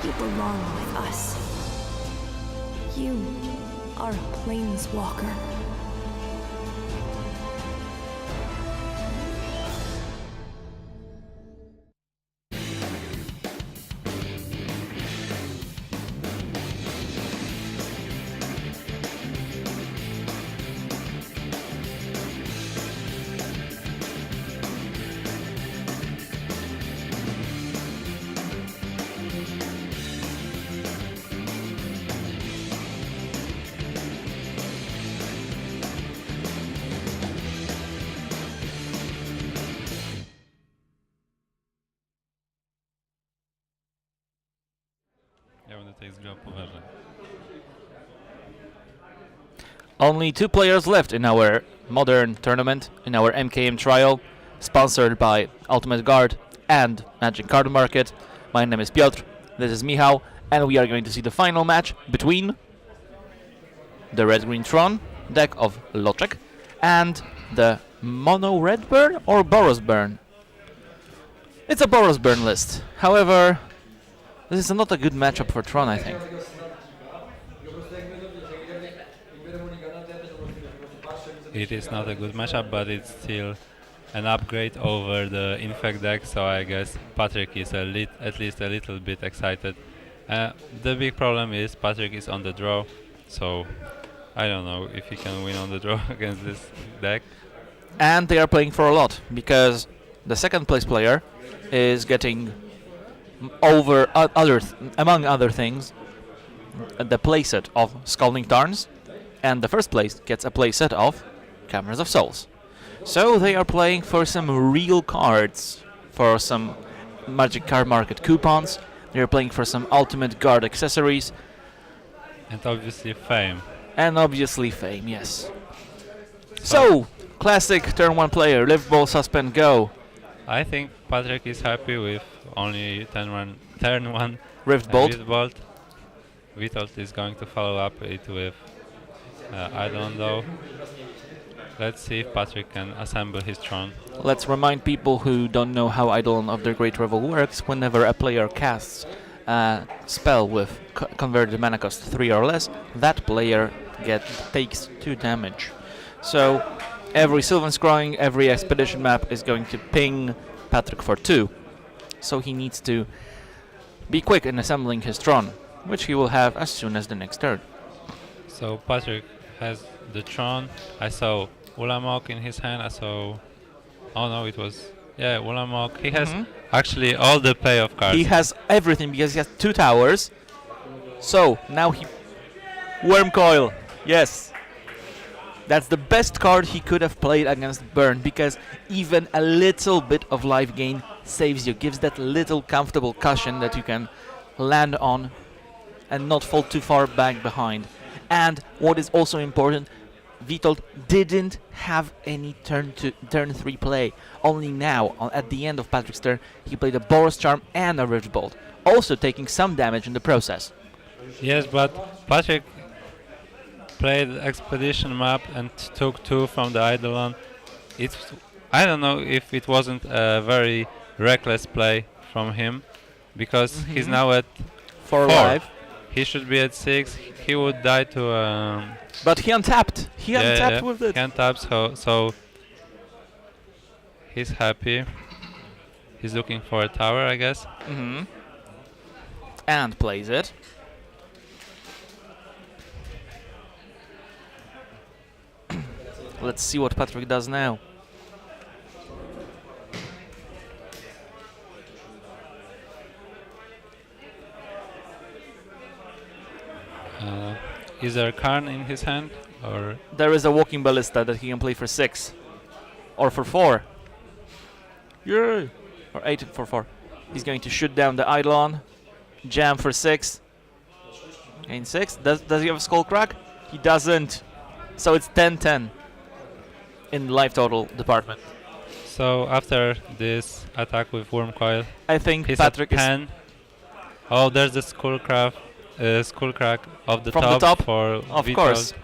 You belong with us. You are a planeswalker. Ja będę tutaj zgrał poważnie. Only 2 players left in our modern tournament, in our MKM trial, sponsored by Ultimate Guard and Magic Card Market. My name is Piotr, this is Michał, and we are going to see the final match between the Red-Green Tron deck of Loczek and the Mono Red Burn or Boros Burn. It's a Boros Burn list. However, this is not a good matchup for Tron, I think. It is not a good matchup, but it's still an upgrade over the Infect deck, so I guess Patryk is at least a little bit excited. The big problem is Patryk is on the draw, so I don't know if he can win on the draw against this deck. And they are playing for a lot, because the second place player is getting among other things, the playset of Scalding Tarns, and the first place gets a playset of Cameras of Souls. So they are playing for some real cards, for some Magic Card Market coupons, they are playing for some Ultimate Guard accessories. And obviously Fame. And obviously Fame, yes. So, classic turn 1 player, live, ball, suspend, go. I think Patryk is happy with only turn one Rift Bolt. Witold is going to follow up it with Eidolon though. Let's see if Patryk can assemble his Tron. Let's remind people who don't know how Eidolon of the Great Revel works. Whenever a player casts a spell with converted mana cost 3 or less, that player takes 2 damage. So every Sylvan Scrying, every Expedition map is going to ping Patryk for 2. So he needs to be quick in assembling his Tron, which he will have as soon as the next turn. So Patryk has the Tron. I saw Ulamog in his hand. I saw... Oh no, it was... Yeah, Ulamog. He has actually all the payoff cards. He has everything because he has 2 towers. So now he... Wormcoil. Yes. That's the best card he could have played against Burn, because even a little bit of life gain saves you, gives that little comfortable cushion that you can land on and not fall too far back behind. And what is also important, Witold didn't have any turn 3 play. Only now, at the end of Patryk's turn, he played a Boros Charm and a Rift Bolt, also taking some damage in the process. Yes, but Patryk played Expedition map and took 2 from the Eidolon. I don't know if it wasn't a very reckless play from him, because he's now at 4 life. He should be at 6. He would die to... But he untapped. He untapped with it. He untapped, so he's happy. He's looking for a tower, I guess. And plays it. Let's see what Patryk does now. Is there a Karn in his hand, or...? There is a Walking Ballista that he can play for 6. Or for 4. Yay! Or 8 for 4. He's going to shoot down the Eidolon. Jam for 6. Gain 6. Does he have a Skull Crack? He doesn't. So it's 10-10 in the life total department. So after this attack with Wormcoil, I think he's Patryk at 10. Oh, there's the Skull Crack of the from top, the top for of Witold, course.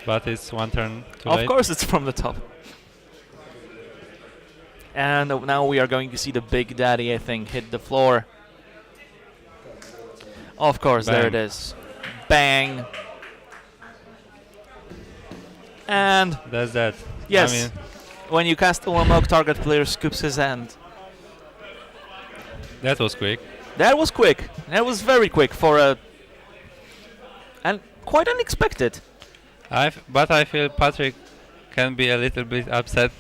But it's 1 turn too Of late. course it's from the top. And now we are going to see the Big Daddy, I think, hit the floor. Of course, there Bang. it is. Bang. And That's that. yes, I mean, when you cast Ulamog, target player scoops his hand. that was quick. That was quick. That was very quick for a... And quite unexpected. But I feel Patrick can be a little bit upset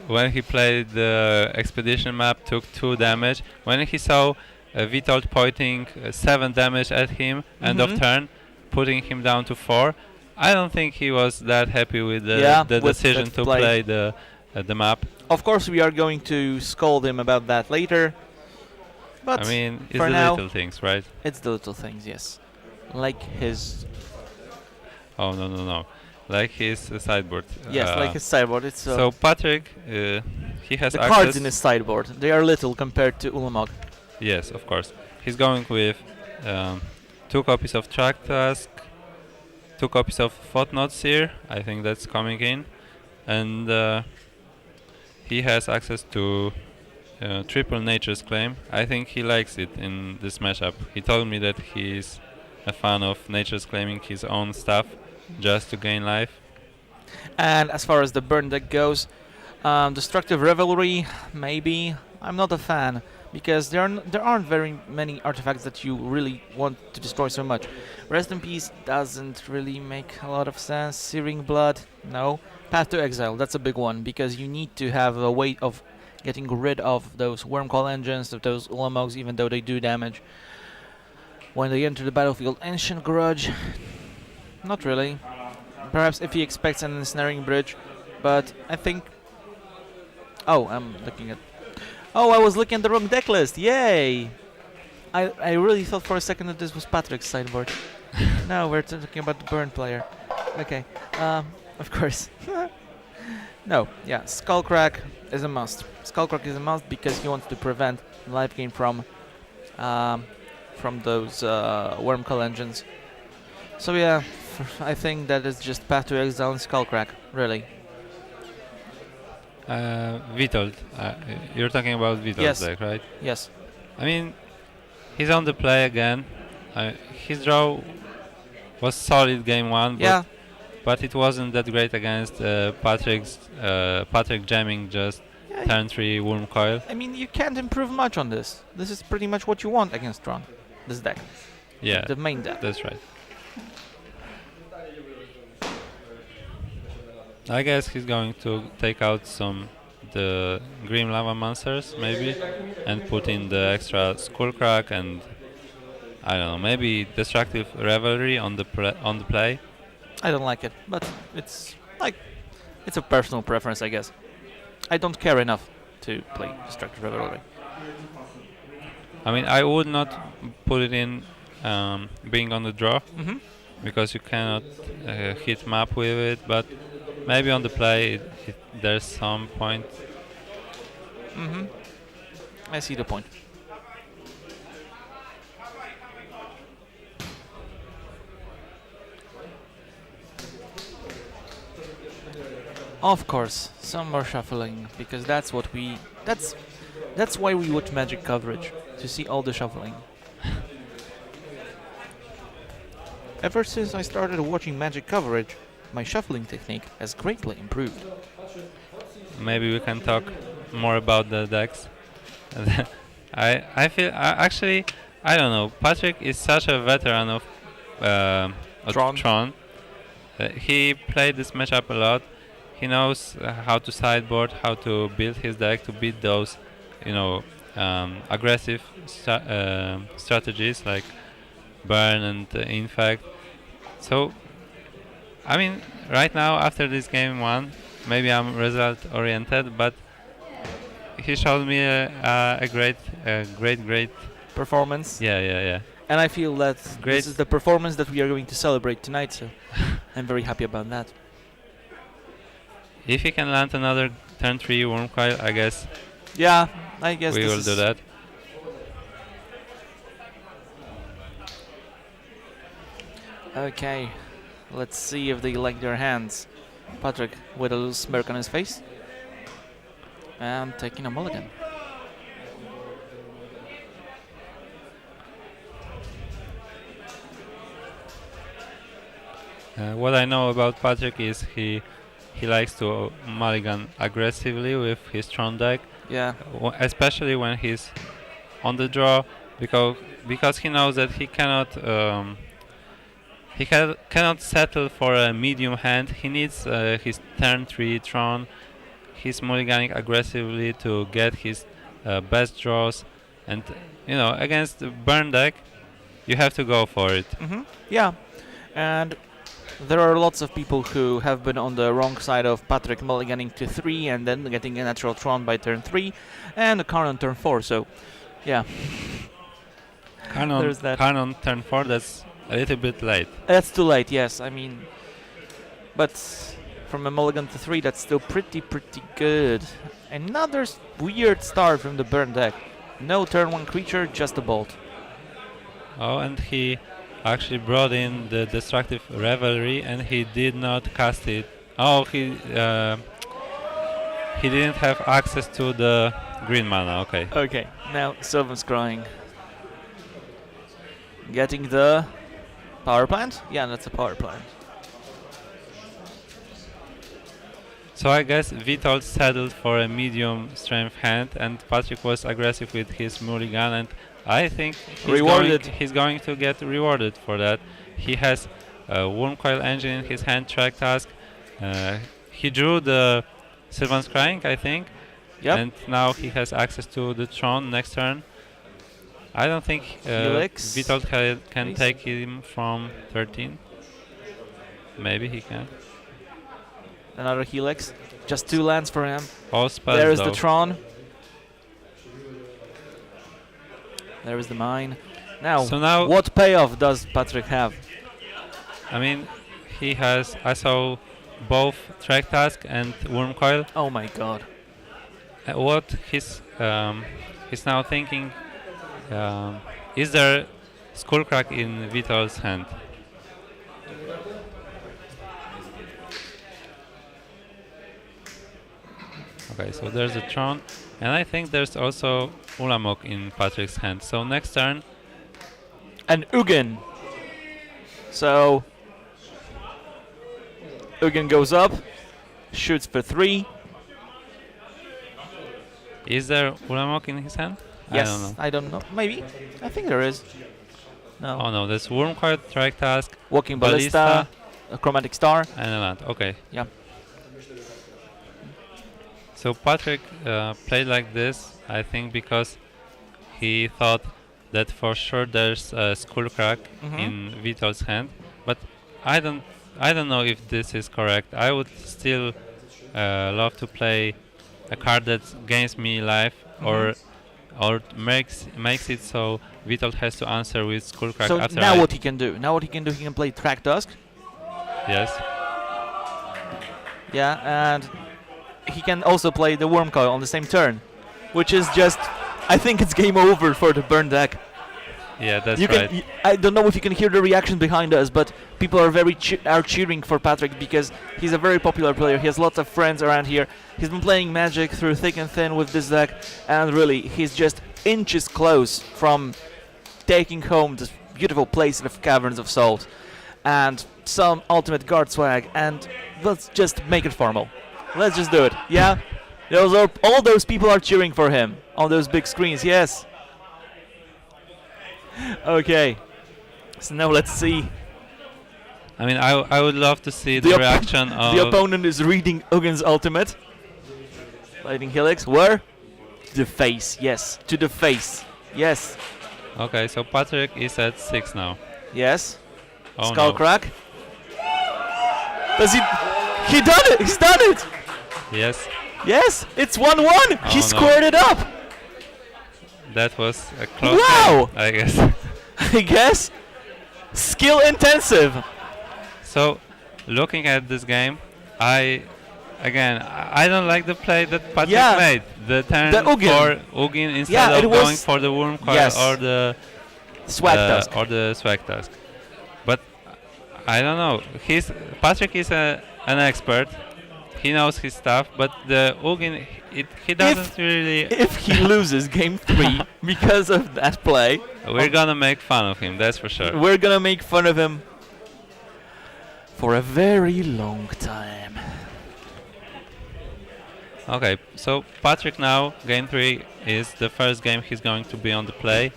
when he played the expedition map, took 2 damage. When he saw Witold pointing 7 damage at him, end of Mhm. turn, putting him down to 4. I don't think he was that happy with the, Yeah, the with decision that to play. play the map. Of course, we are going to scold him about that later. But I mean, it's for the now, little things, right? it's the little things, yes. Like his... Oh, no. Like his sideboard. Yes, like his sideboard. It's So Patrick, he has the access. cards in his sideboard. They are little compared to Ulamog. Yes, of course. He's going with 2 copies of Track Task, 2 copies of Footnote Seer. I think that's coming in, and he has access to triple Nature's Claim. I think he likes it in this matchup. He told me that he's a fan of Nature's Claiming his own stuff just to gain life. And as far as the burn deck goes, Destructive Revelry, maybe. I'm not a fan, because there aren't very many artifacts that you really want to destroy so much. Rest in Peace doesn't really make a lot of sense. Searing Blood, no. Path to Exile, that's a big one, because you need to have a way of getting rid of those Wormcall engines, of those Ulamogs, even though they do damage when they enter the battlefield. Ancient Grudge, not really. Perhaps if he expects an ensnaring bridge, but I think... Oh, I'm looking at... Oh, I was looking at the wrong deck list. Yay! I really thought for a second that this was Patrick's sideboard. No, we're talking about the burn player. Okay, of course. No, yeah, Skullcrack is a must. Skullcrack is a must because he wants to prevent life gain from those Wormcall engines. So yeah, I think that is just Path to Exile and Skullcrack, really. Witold, you're talking about Witold's Yes. deck, right? Yes. I mean, he's on the play again. His draw was solid game 1, Yeah. but it wasn't that great against Patrick jamming just Yeah, turn 3 Worm Coil. I mean, you can't improve much on this. This is pretty much what you want against Tron. This deck. Yeah, The main deck. that's right. I guess he's going to take out the Grim Lava Monsters, maybe, and put in the extra Skullcrack and I don't know, maybe Destructive Revelry on the play. I don't like it, but it's a personal preference, I guess. I don't care enough to play Destructive Revelry. I mean, I would not put it in being on the draw Mm-hmm. because you cannot hit map with it, but maybe on the play there's some point. Mm-hmm. I see the point. Of course, some more shuffling, because that's why we watch Magic coverage, to see all the shuffling. Ever since I started watching Magic coverage, my shuffling technique has greatly improved. Maybe we can talk more about the decks. I feel actually I don't know. Patrick is such a veteran of Tron. He played this matchup a lot. He knows how to sideboard, how to build his deck to beat those, aggressive strategies like burn and infect. So, I mean, right now after this game 1, maybe I'm result oriented, but he showed me a great Performance. Yeah. And I feel that Great. this is the performance that we are going to celebrate tonight, so I'm very happy about that. If he can land another turn 3 Worm Coil, I guess Yeah, I guess we this will is do that. Okay, let's see if they like their hands. Patrick with a little smirk on his face. And taking a mulligan. What I know about Patrick is he likes to mulligan aggressively with his Tron deck, Yeah. especially when he's on the draw, because he knows that he cannot cannot settle for a medium hand. He needs his turn 3 Tron. He's mulliganing aggressively to get his best draws, and against the burn deck, you have to go for it. Yeah, and there are lots of people who have been on the wrong side of Patrick mulliganing to 3 and then getting a natural Tron by turn 3 and a card on turn 4. So, yeah, there's that. Karn on turn 4. That's a little bit late. That's too late. Yes, I mean, but from a mulligan to 3, that's still pretty good. Another weird start from the burn deck. No turn 1 creature, just a bolt. Oh, and he actually brought in the Destructive Revelry, and he did not cast it. Oh, he didn't have access to the green mana. Okay. Okay, now Sylvan's crying. Getting the power plant? Yeah, that's a power plant. So I guess Witold settled for a medium strength hand, and Patrick was aggressive with his mulligan, and I think he's going to get rewarded for that. He has a Wormcoil Engine in his hand, track task. He drew the Sylvan's Crying, I think. Yep. And now he has access to the Tron next turn. I don't think Witold can take him from 13. Maybe he can. Another Helix. Just 2 lands for him. All spells, There is though. the Tron. There is the mine. Now, what payoff does Patrick have? I mean, he has. I saw both Track Task and Wormcoil. Oh my god. What he's now thinking, is there Skullcrack in Witold's hand? Okay, so there's a Tron, and I think there's also Ulamog in Patrick's hand. So next turn, and Ugin. So Ugin goes up, shoots for 3. is there Ulamog in his hand? Yes, I don't know. Maybe. I think there is. No. Oh no, there's Wormcoil, Track Task, Walking Ballista, a Chromatic Star. and a land. Okay. Yeah. So Patrick played like this, I think, because he thought that for sure there's a Skullcrack in Witold's hand, but I don't know if this is correct. I would still love to play a card that gains me life, or makes it so Witold has to answer with Skullcrack. So after now what he can do? Now what he can do? He can play Track Dusk. Yes. Yeah, and he can also play the Wormcoil on the same turn, which is just, I think it's game over for the burn deck. Yeah, that's you right. I don't know if you can hear the reaction behind us, but people are cheering for Patrick because he's a very popular player. He has lots of friends around here. He's been playing Magic through thick and thin with this deck, and really, he's just inches close from taking home this beautiful place of Caverns of Salt and some ultimate guard swag, and let's just make it formal. Let's just do it. Yeah, all those people are cheering for him on those big screens. Yes. Okay. So now let's see. I mean, I would love to see the reaction of... The opponent is reading Ugin's ultimate. Lightning Helix. Where? To the face. Yes. To the face. Yes. Okay, so Patrick is at 6 now. Yes. Oh Skullcrack. Does he... He done it! He's done it! Yes. Yes! It's 1-1! He squared it up! That was a close Wow! game, I guess. I guess. Skill intensive. So, looking at this game, I don't like the play that Patrick made. The turn for Ugin instead of going for the Wormcoil or the Swag Tusk. Or the Swag Tusk. But I don't know. Patrick is an expert. He knows his stuff, but the Ugin, he doesn't really... If he loses game 3 because of that play... We're gonna make fun of him, that's for sure. We're gonna make fun of him for a very long time. Okay, so Patryk now, game 3 is the first game he's going to be on the play.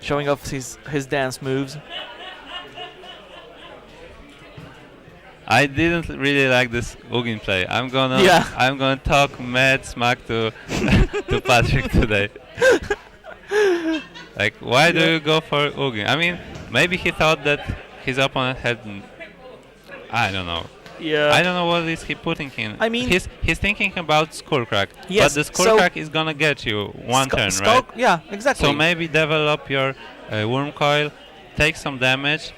Showing off his dance moves. I didn't really like this Ugin play. I'm gonna talk mad smack to to Patryk today. Like, why do you go for Ugin? I mean, maybe he thought that his opponent had, I don't know. Yeah. I don't know what is he putting in. I mean, he's thinking about Skullcrack, yes, but the Skullcrack is gonna get you one turn, right? Yeah, exactly. So maybe develop your Worm Coil, take some damage,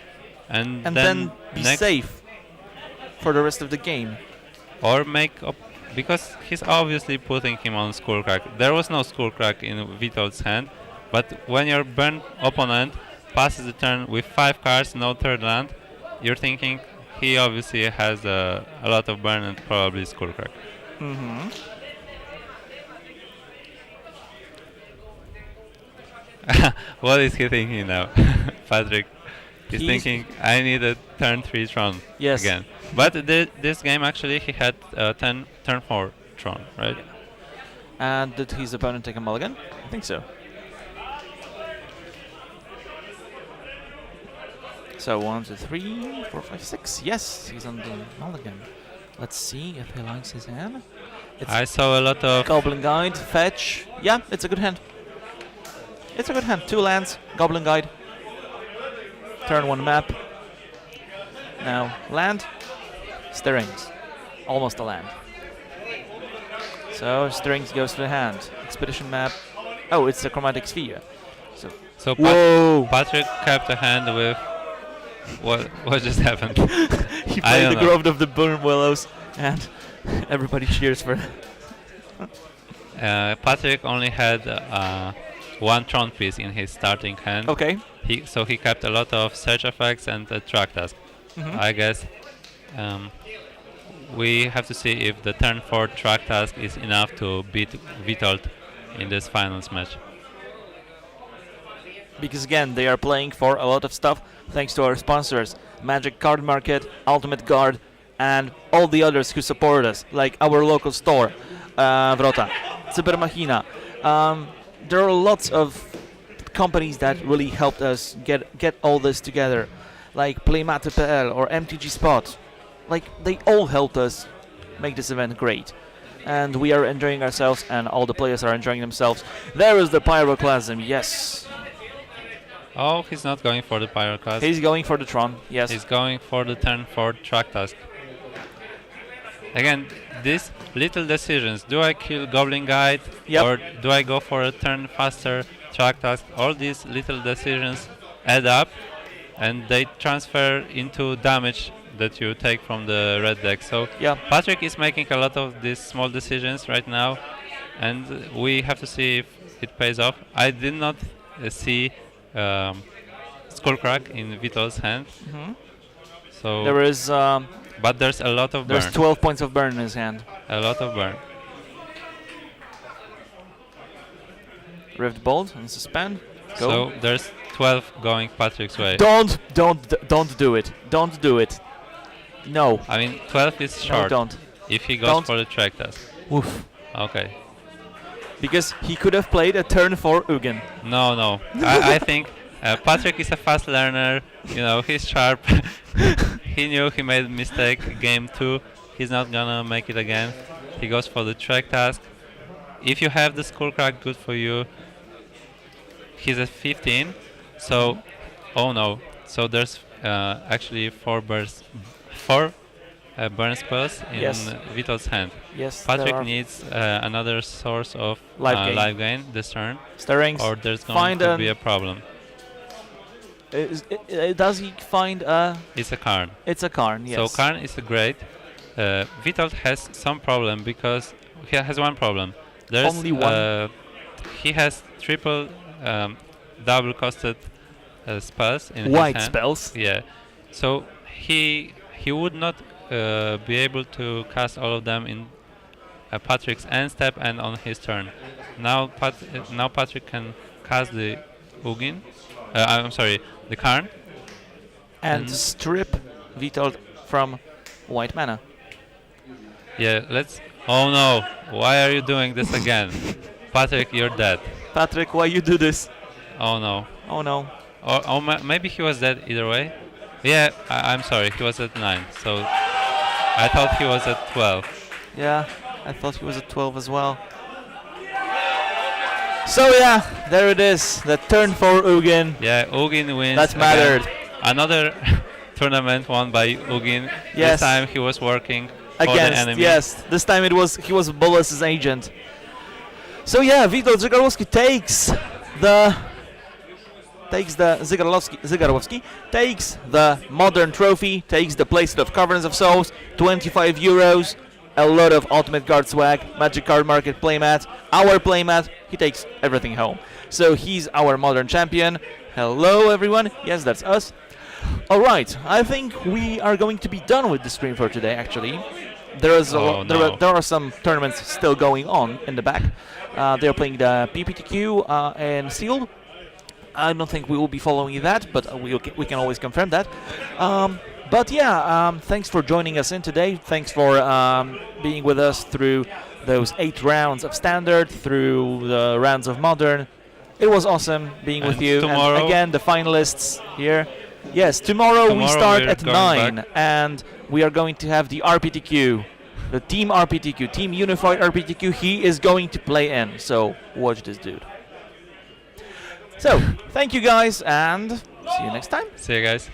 and then be safe for the rest of the game. Or make up, because he's obviously putting him on Skullcrack. There was no Skullcrack in Witold's hand, but when your burn opponent passes the turn with 5 cards, no third land, you're thinking he obviously has a lot of burn and probably Skullcrack. Mm-hmm. What is he thinking now? Patryk, he's thinking, I need a turn 3 Tron again. But this game actually he had turn 4 Tron, right? And did his opponent take a mulligan? I think so. So 1, 2, 3, 4, 5, 6. Yes, he's on the mulligan. Let's see if he likes his hand. I saw a lot of Goblin Guide, fetch. Yeah, it's a good hand. It's a good hand. 2 lands, Goblin Guide. Turn 1 map. Now land. Stirrings. Almost a land. So Stirrings goes to the hand. Expedition map. Oh, it's a Chromatic Sphere. So whoa! Patryk kept a hand with what just happened? He played the Grove of the Burn Willows, and everybody cheers for it. Patryk only had 1 Tron piece in his starting hand. Okay. So he kept a lot of search effects and track task. Mm-hmm. I guess we have to see if the turn 4 track task is enough to beat Witold in this finals match. Because again, they are playing for a lot of stuff thanks to our sponsors, Magic Card Market, Ultimate Guard, and all the others who support us, like our local store, Wrota, Cyber Machina. There are lots of companies that really helped us get all this together, like Playmaty.pl or MTG Spot. Like, they all helped us make this event great. And we are enjoying ourselves, and all the players are enjoying themselves. There is the Pyroclasm, yes. Oh, he's not going for the Pyroclasm. He's going for the Tron, yes. He's going for the turn 4 track task. Again, these little decisions. Do I kill Goblin Guide? Yep. Or do I go for a turn faster track task? All these little decisions add up, and they transfer into damage that you take from the red deck. So Patryk is making a lot of these small decisions right now, and we have to see if it pays off. I did not see Skullcrack in Witold's hand. Mm-hmm. So there is, but there's a lot of burn. There's 12 points of burn in his hand. A lot of burn. Rift Bolt and suspend. Go. So there's 12 going Patryk's way. Don't do it. Don't do it. No. I mean, 12 is short. No, don't. If he goes for the track task. Woof. Okay. Because he could have played a turn 4 Ugin. No. I think Patryk is a fast learner. You know, he's sharp. He knew he made a mistake game 2. He's not gonna make it again. He goes for the track task. If you have the Skullcrack, good for you. He's at 15. So, oh no. So there's actually 4 burn spells in Witold's hand. Yes. Patryk needs another source of life gain this turn, Stirrings. or there's going to be a problem. Does he find a... It's a Karn. It's a Karn, yes. So Karn is a great. Witold has some problem because he has one problem. There's only one. He has triple double-costed spells in white his hand. spells. Yeah. So he would not be able to cast all of them in Patryk's end step and on his turn. Now Patryk can cast the Ugin. I'm sorry, the Karn. And strip Witold from White Mana. Yeah, let's. Oh no! Why are you doing this again? Patryk, you're dead. Patryk, why you do this? Oh no. Oh no. Or maybe he was dead either way. Yeah, I'm sorry, he was at 9. So I thought he was at 12. Yeah, I thought he was at 12 as well. So yeah, there it is. The turn for Ugin. Yeah, Ugin wins. That mattered. Again. Another tournament won by Ugin. Yes. This time he was working for Against, the enemy. yes. This time he was Bolas's agent. So yeah, Witold Zygarłowski takes the Zygarłowski takes the modern trophy, takes the playset of Covenants of Souls, 25 euros, a lot of Ultimate Card swag, Magic Card Market playmat, our playmat. He takes everything home. So he's our modern champion. Hello everyone. Yes, that's us. All right, I think we are going to be done with the stream for today. Actually, there are some tournaments still going on in the back. They're playing the PPTQ and Seal. I don't think we will be following that, but we can always confirm that. But yeah, thanks for joining us in today. Thanks for being with us through those 8 rounds of Standard, through the rounds of Modern. It was awesome being with you. Tomorrow, and again, the finalists here. Yes, tomorrow we start at 9, and we are going to have the RPTQ, the Team RPTQ, Team Unified RPTQ. He is going to play in, so watch this dude. So, thank you guys, and see you next time. See you guys.